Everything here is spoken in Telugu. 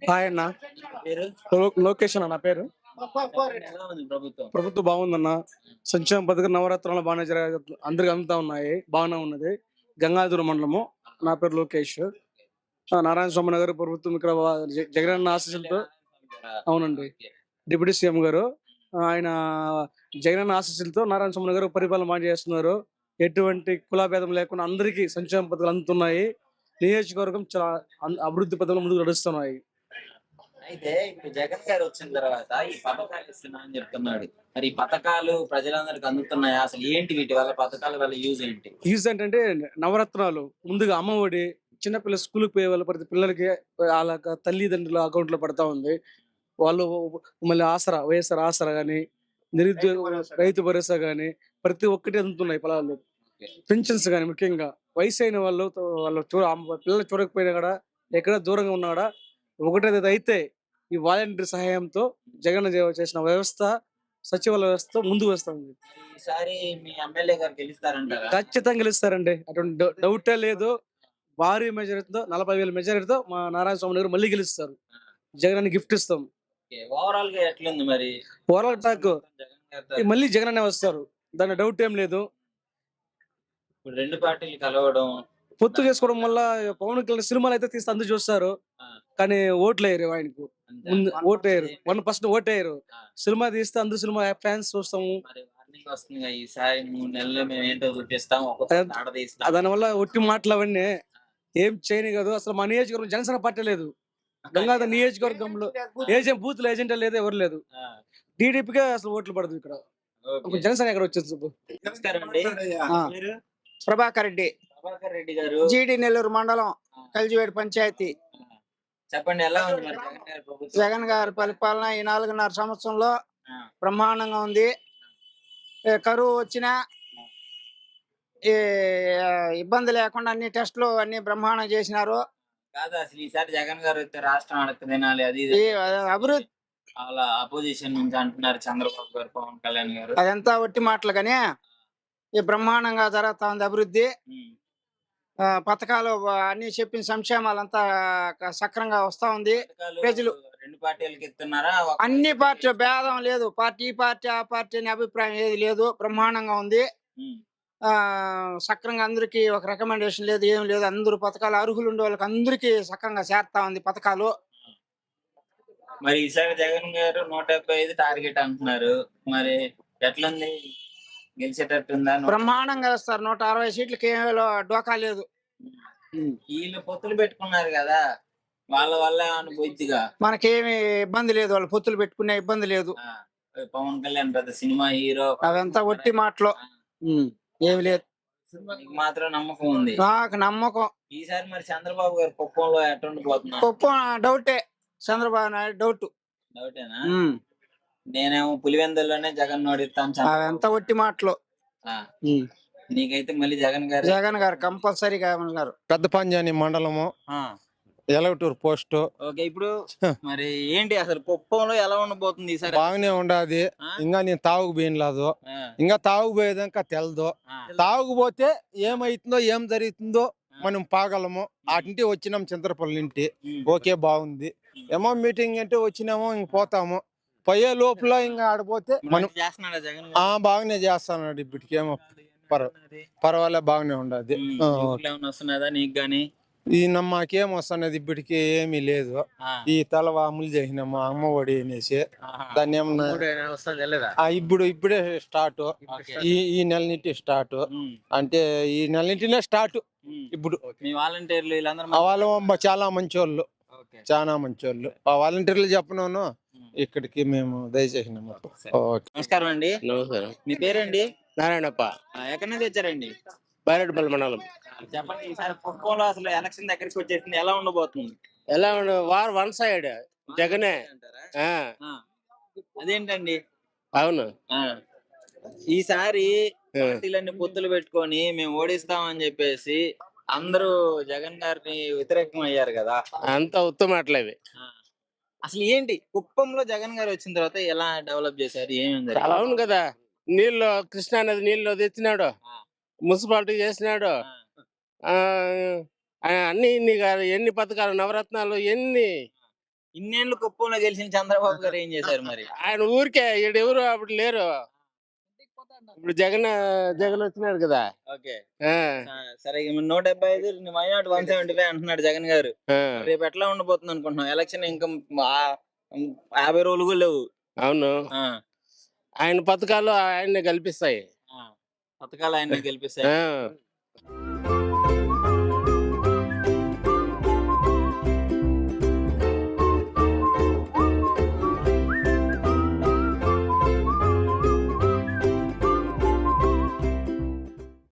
హాయ్ అన్న. పేరు లోకేష్ అన్న నా పేరు. ఎలా ఉంది ప్రభుత్వం? ప్రభుత్వం బాగుందన్న. సంక్షేమ పథకం నవరాత్రులు బాగానే అందరికి అందుతా ఉన్నాయి, బాగానే ఉన్నది. గంగాధర మండలము. నా పేరు లోకేష్. నారాయణ స్వామి నగర్ ప్రభుత్వం ఇక్కడ జగనన్న ఆశీస్సులతో. అవునండి, డిప్యూటీ సీఎం గారు. ఆయన జగనన్న ఆశీస్సులతో నారాయణ స్వామి నగర్ పరిపాలన బాగా చేస్తున్నారు. ఎటువంటి కులాభేదం లేకుండా అందరికీ సంక్షేమ పథకాలు అందుతున్నాయి. నియోజకవర్గం చాలా అభివృద్ధి పథకాలు ముందుకు నడుస్తున్నాయి. అయితే ఇప్పుడు జగన్ గారు వచ్చిన తర్వాత ఈ పథకాలు ఇస్తున్నా అని చెప్తున్నాడు. మరి ఈ పథకాలు ప్రజలందరికి అందుతున్నాయా? అసలు ఏంటి వీటి వల్ల, పథకాల వల్ల యూజ్ ఏంటి? యూజ్ ఏంటంటే నవరత్నాలు, ముందుగా అమ్మఒడి, చిన్నపిల్లల స్కూల్కి పోయే వాళ్ళు ప్రతి పిల్లలకి వాళ్ళ తల్లిదండ్రుల అకౌంట్ లో పడతా ఉంది. వాళ్ళు మళ్ళీ ఆసరా, వైఎస్ఆర్ ఆసరా గానీ, నిరుద్యోగ రైతు భరోసా గానీ ప్రతి ఒక్కటి అందుతున్నాయి పొలాలు. పెన్షన్స్ కానీ ముఖ్యంగా వయసు అయిన వాళ్ళు వాళ్ళు పిల్లలు చూడకపోయినా కూడా, ఎక్కడ దూరంగా ఉన్నా కూడా ఒకటే అయితే ఈ వాలంటీర్ సహాయంతో జగన్ చేసిన వ్యవస్థ, సచివాలయ వ్యవస్థ ముందుకు వస్తుంది. ఈసారి మీ ఎమ్మెల్యే గారు గెలుస్తారంటారా? ఖచ్చితంగా గెలుస్తారండి, అటువంటి డౌటే లేదు. భారీ మెజారిటీతో 40,000 మెజారిటీతో మా నారాయణ స్వామి గారు మళ్ళీ గెలుస్తారు. జగన్ గిఫ్ట్ ఇస్తాం. ఓవరాల్ గా ఎట్లుంది మరి? ఓవరాల్ టాక్ మళ్ళీ జగన్ అనే వస్తారు, దాని డౌట్ ఏం లేదు. ఇప్పుడు రెండు పార్టీలు కలవడం, పొత్తు చేసుకోవడం వల్ల పవన్ కళ్యాణ్ సినిమాలు అయితే తీస్తే అందరూ చూస్తారు, కానీ ఓట్లు వేయరు ఆయనకు. ముందు ఓటు వేయరు, 1% ఓటు వేయరు. సినిమా తీస్తే అందరూ సినిమా ఫ్యాన్స్ చూస్తాము. ఈసారి 3 నెలలు మేము ఏంటో చూపిస్తాం, దానివల్ల ఒట్టి మాటలు అవన్నీ ఏం చేయని కాదు. అసలు మా నియోజకవర్గం జనసేన పార్టీ లేదు. గంగాధర్ నియోజకవర్గంలో బూత్ ఏజెంట్ లేదు, ఎవరు లేదు. టీడీపీకే అసలు ఓట్లు పడదు ఇక్కడ. జనసేన ఎక్కడ వచ్చేది? ప్రభాకర్ రెడ్డి, ప్రభాకర్ రెడ్డి గారు, జీడి నెల్లూరు మండలం, కలిజివేడు పంచాయతీ. చెప్పండి, ఎలా ఉంది మరి జగన్ గారి పరిపాలన ఈ 4.5 సంవత్సరంలో బ్రహ్మాండంగా ఉంది. కరువు వచ్చినా ఈ ఇబ్బంది లేకుండా అన్ని టెస్టులు అన్ని బ్రహ్మాండం చేసినారు. కాదు, అసలు ఈసారి జగన్ గారు వస్తే రాష్ట్రం అడగ తినాలి, అది అభివృద్ధి అలా అపోజిషన్ నుంచి అంటున్నారు చంద్రబాబు గారు, పవన్ కళ్యాణ్ గారు. అదంతా ఒట్టి మాటలు, కానీ ఈ బ్రహ్మాండంగా జరుగుతా ఉంది అభివృద్ధి. పథకాలు అన్ని చెప్పిన సంక్షేమాలంతా సక్రంగా వస్తా ఉంది. ప్రజలు రెండు పార్టీలకి ఇస్తున్నారా? అన్ని పార్టీ భేదం లేదు, పార్టీ ఈ పార్టీ ఆ పార్టీ అనే అభిప్రాయం ఏది లేదు, బ్రహ్మాండంగా ఉంది. సక్రంగా అందరికి ఒక రికమెండేషన్ లేదు, ఏం లేదు. అందరూ పథకాలు అర్హులు ఉండే వాళ్ళకి అందరికి సక్రంగా చేరుతా ఉంది పథకాలు. మరి ఈసారి జగన్ గారు 175 టార్గెట్ అంటున్నారు, మరి ఎట్లుంది? గెలిచేటట్టుందా? బ్రహ్మాండంగా వేస్తారు. 160 సీట్లకి ఏమో డోకా లేదు. వీళ్ళు పొత్తులు పెట్టుకున్నారు కదా, వాళ్ళ వల్ల అనుభూతిగా మనకేమి ఇబ్బంది లేదు, వాళ్ళు పొత్తులు పెట్టుకునే ఇబ్బంది లేదు. పవన్ కళ్యాణ్ పెద్ద సినిమా హీరో, అవంతా ఒట్టి మాటలు, ఏమి లేదు. మాత్రం నమ్మకం ఉంది, నాకు నమ్మకం. ఈసారి మరి చంద్రబాబు గారు కుప్పంలో ఎట్టుండిపోతున్నా? కుప్పం డౌటే, చంద్రబాబు నాయుడు డౌటేనా? నేనేమో పులివెందుల్లోనే జగన్ నోడిస్తాను. అవంతా ఒట్టి మాటలు. నీకైతే మళ్ళీ జగన్ గారు కంపల్సరీగా ఉన్నారు. పెద్ద పంజాని మండలము, ఎలవటూరు పోస్ట్. ఓకే, ఇప్పుడు మరి ఏంటి అసలు కుప్పంలో ఎలా ఉండబోతుంది ఈసారి? బాగానే ఉండదు. ఇంకా నేను తాగుపోయినలేదు, ఇంకా తాగుపోయేదాకా తెలదు. తాగుపోతే ఏమైతుందో ఏం జరుగుతుందో మనం పాగలము. అటుంటి వచ్చినాం చింతరపల్లి ఇంటి. ఓకే, బాగుంది. ఏమో మీటింగ్ అంటే వచ్చినామో ఇంక పోతాము. పోయే లోపల ఇంకా ఆడిపోతే మనం బాగానే చేస్తున్నాడు. ఇప్పటికేమో పర్వాలే, బాగానే ఉండదు. నీకు గానీ ఈ మాకేం వస్తున్నది ఇప్పటికి ఏమీ లేదు. ఈ తలవాములు చేసినాము అమ్మఒడి అనేసి, దాన్ని ఏమన్నా ఇప్పుడే స్టార్ట్. ఈ నెల నుంచి స్టార్ట్ అంటే ఈ నెల నుంచినే స్టార్ట్. ఇప్పుడు వాళ్ళు చాలా మంచోళ్ళు, చాలా మంచోళ్ళు. ఆ వాలంటీర్లు చెప్పను ఇక్కడికి మేము దయచేసినాము. నమస్కారం అండి. నమస్కారం. మీ పేరండి? నారాయణప్ప. ఎక్కడి నుంచి వచ్చారండి? బైరెడ్డిపల్లి మండలం. చెప్పండి, ఈసారి కుప్పంలో అసలు ఎలక్షన్ దగ్గరికి వచ్చేసింది, ఎలా ఉండబోతుంది? ఎలా వార్ వన్ సైడ్ జగనే. అదేంటండి? అవును, ఈసారి పార్టీలన్నీ పొత్తులు పెట్టుకొని మేము ఓడిస్తామని చెప్పేసి అందరూ జగన్ గారిని వ్యతిరేకం అయ్యారు కదా, అంత ఉత్తమాటలేవి. అసలు ఏంటి కుప్పంలో జగన్ గారు వచ్చిన తర్వాత ఎలా డెవలప్ చేశారు? ఏమేమి? చాలా అవును కదా, నీళ్ళు కృష్ణా నది నీళ్ళు తెచ్చినాడు, మున్సిపాలిటీ చేసినాడు, అన్ని ఇన్ని కాదు, ఎన్ని పథకాలు, నవరత్నాలు ఎన్ని. ఇన్నేళ్లు కుప్పంలో గెలిచిన చంద్రబాబు గారు ఏం చేశారు మరి? ఆయన ఊరికే ఈడెవరు అప్పుడు లేరు. ఇప్పుడు జగన్ జగన్ వచ్చినాడు కదా. ఓకే. ఆ, సరే 175 మైనార్టీ 175 అంటున్నాడు జగన్ గారు. ఆ, రేపు ఎట్లా ఉండబోతుంది అనుకుంటున్నాం? ఎలక్షన్ ఇంకా 50 రోజులు కూడా లేవు. అవును. ఆ, ఆయన పథకాలు ఆయన్ని కల్పిస్తాయి. ఆ. పథకాలు ఆయన్ని గెలిపిస్తాయి. ఆ.